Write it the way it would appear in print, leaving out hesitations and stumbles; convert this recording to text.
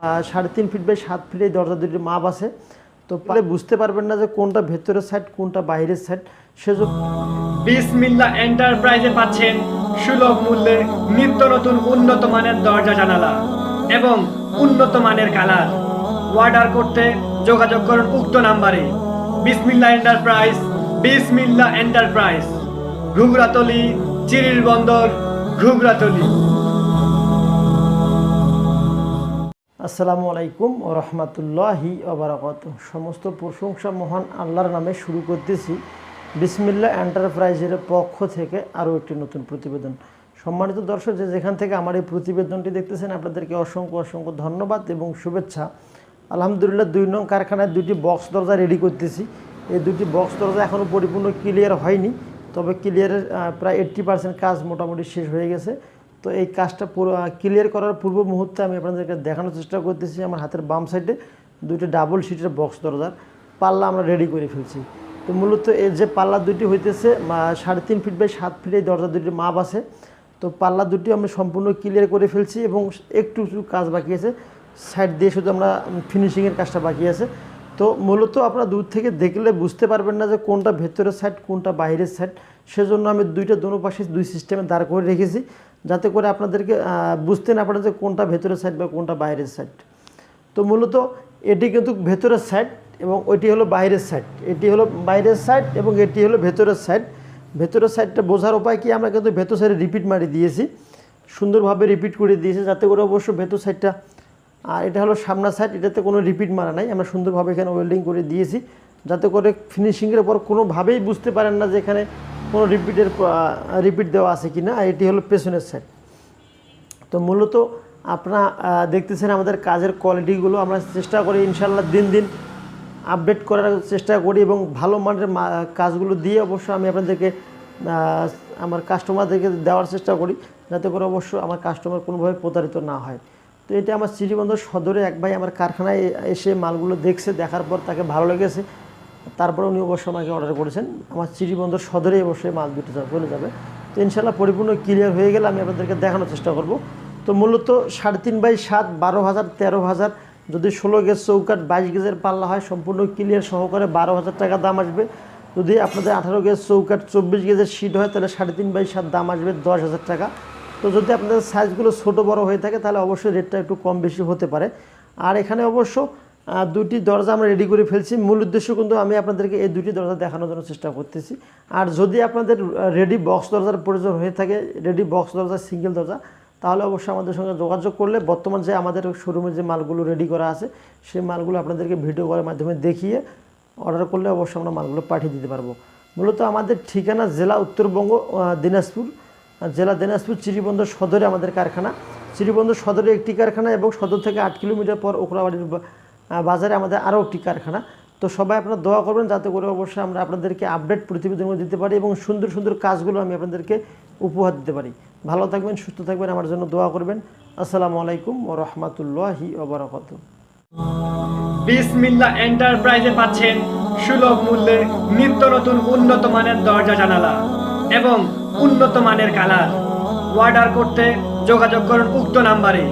3.5 feet by 7 fit এই দরজা দুটির মাপ আছে। তো পারে বুঝতে পারবেন না যে কোনটা ভেতরের সাইড কোনটা বাইরের সাইড। সেজন্য বিসমিল্লাহ এন্টারপ্রাইজে পাচ্ছেন সুলভ মূল্যে নিত্য নতুন উন্নত মানের দরজা জানালা এবং উন্নত মানের কালার। অর্ডার করতে যোগাযোগ করুন উক্ত নাম্বারে। বিসমিল্লাহ এন্টারপ্রাইজ, বিসমিল্লাহ এন্টারপ্রাইজ, ঘুগরাতলি, চিরির বন্দর, ঘুগরাতলি। আসসালামু আলাইকুম ও রহমতুল্লাহি ওয়া বারাকাতুহু। সমস্ত প্রশংসা মহান আল্লাহর নামে শুরু করতেছি। বিসমিল্লাহ এন্টারপ্রাইজের পক্ষ থেকে আরও একটি নতুন প্রতিবেদন। সম্মানিত দর্শক, যেখান থেকে আমার এই প্রতিবেদনটি দেখতেছেন, আপনাদেরকে অসংখ্য অসংখ্য ধন্যবাদ এবং শুভেচ্ছা। আলহামদুলিল্লাহ 2 নং কারখানায় 2টি বক্স দরজা রেডি করতেছি। এই 2টি বক্স দরজা এখনও পরিপূর্ণ ক্লিয়ার হয়নি, তবে ক্লিয়ারের প্রায় 80% কাজ মোটামুটি শেষ হয়ে গেছে। তো এই কাজটা পুরো ক্লিয়ার করার পূর্ব মুহূর্তে আমি আপনাদেরকে দেখানোর চেষ্টা করতেছি। আমার হাতের বাম সাইডে 2টি ডাবল সিটের বক্স দরজার পাল্লা আমরা রেডি করে ফেলছি। তো মূলত এই যে পাল্লা দুটি হইতেছে 3.5 ফিট বাই 7 ফিট এই দরজা দুটির মাপ আছে। তো পাল্লা দুটি আমরা সম্পূর্ণ ক্লিয়ার করে ফেলছি এবং একটু কাজ বাকি আছে, সাইড দিয়ে শুধু আমরা ফিনিশিংয়ের কাজটা বাকি আছে। তো মূলত আপনারা দূর থেকে দেখলে বুঝতে পারবেন না যে কোনটা ভেতরের সাইড কোনটা বাইরের সাইড। সেজন্য আমি দোনো পাশে 2 সিস্টেমে দাঁড় করে রেখেছি, যাতে করে আপনাদেরকে বুঝতে না পারে যে কোনটা ভেতরের সাইড বা কোনটা বাইরের সাইড। তো মূলত এটি কিন্তু ভেতরের সাইড এবং ওইটি হলো বাইরের সাইড। এটি হলো বাইরের সাইড এবং এটি হলো ভেতরের সাইড। ভেতরের সাইডটা বোঝার উপায় কি, আমরা কিন্তু ভেতর সাইডে রিপিট মারি দিয়েছি, সুন্দরভাবে রিপিট করে দিয়েছি, যাতে করে অবশ্য ভেতর সাইডটা, আর এটা হলো সামনের সাইড, এটাতে কোনো রিপিট মারা নাই। আমরা সুন্দরভাবে এখানে ওয়েল্ডিং করে দিয়েছি, যাতে করে ফিনিশিংয়ের পর কোনোভাবেই বুঝতে পারেন না যে এখানে কোনো রিপিট দেওয়া আছে কি না। এটি হলো পেছনের সাইড। তো মূলত আপনারা দেখতেছেন আমাদের কাজের কোয়ালিটিগুলো আমরা চেষ্টা করি ইনশাল্লাহ দিন দিন আপডেট করার চেষ্টা করি এবং ভালো মানের কাজগুলো দিয়ে অবশ্য আমি আপনাদেরকে আমার কাস্টমারদেরকে দেওয়ার চেষ্টা করি, যাতে করে অবশ্য আমার কাস্টমার কোনোভাবে প্রতারিত না হয়। তো এটা আমার চিরিবন্দর সদরে এক ভাই আমার কারখানায় এসে মালগুলো দেখছে, দেখার পর তাকে ভালো লেগেছে, তারপরে উনি অবশ্য আমাকে অর্ডার করেছেন। আমার চিরিবন্দর সদরে অবশ্যই মাল দুটো চলে যাবে। তো ইনশাল্লাহ পরিপূর্ণ ক্লিয়ার হয়ে গেলে আমি আপনাদেরকে দেখানোর চেষ্টা করব। তো মূলত 3.5 বাই 7, 12,000, 13,000, যদি 16 গেজ চৌকাট 22 গেজের পাল্লা হয় সম্পূর্ণ ক্লিয়ার সহকারে 12,000 টাকা দাম আসবে। যদি আপনাদের 18 গেজ চৌকাট 24 গেজের শিট হয় তাহলে 3.5 বাই 7 দাম আসবে 10,000 টাকা। তো যদি আপনাদের সাইজগুলো ছোটো বড় হয়ে থাকে তাহলে অবশ্যই রেটটা একটু কম বেশি হতে পারে। আর এখানে অবশ্য 2টি দরজা আমরা রেডি করে ফেলছি। মূল উদ্দেশ্য কিন্তু আমি আপনাদেরকে এই 2টি দরজা দেখানোর জন্য চেষ্টা করতেছি। আর যদি আপনাদের রেডি বক্স দরজার প্রয়োজন হয়ে থাকে, রেডি বক্স দরজা সিঙ্গেল দরজা, তাহলে অবশ্যই আমাদের সঙ্গে যোগাযোগ করলে বর্তমান যে আমাদের শোরুমে যে মালগুলো রেডি করা আছে সেই মালগুলো আপনাদেরকে ভিডিও কলের মাধ্যমে দেখিয়ে অর্ডার করলে অবশ্যই আমরা মালগুলো পাঠিয়ে দিতে পারবো। মূলত আমাদের ঠিকানা জেলা উত্তরবঙ্গ, দিনাজপুর, জেলা দিনাজপুর, চিরিবন্দর সদরে আমাদের কারখানা। চিরিবন্দর সদরে একটি কারখানা এবং সদর থেকে 8 কিলোমিটার পর ওকরাবাড়ির বাজারে আমাদের আরও একটি কারখানা। তো সবাই আপনারা দোয়া করবেন, যাতে করে অবশ্যই আমরা আপনাদেরকে আপডেট প্রতিবেদনগুলো দিতে পারি এবং সুন্দর সুন্দর কাজগুলো আমি আপনাদেরকে উপহার দিতে পারি। ভালো থাকবেন, সুস্থ থাকবেন, আমার জন্য দোয়া করবেন। আসসালামু আলাইকুম ওয়া রাহমাতুল্লাহি ওয়া বারাকাতুহু। বিসমিল্লাহ এন্টারপ্রাইজে পাচ্ছেন সুলভ মূল্যে নিত্য নতুন উন্নত মানের দরজা জানালা এবং উন্নত মানের কালার। অর্ডার করতে যোগাযোগ করুন উক্ত নাম্বারে।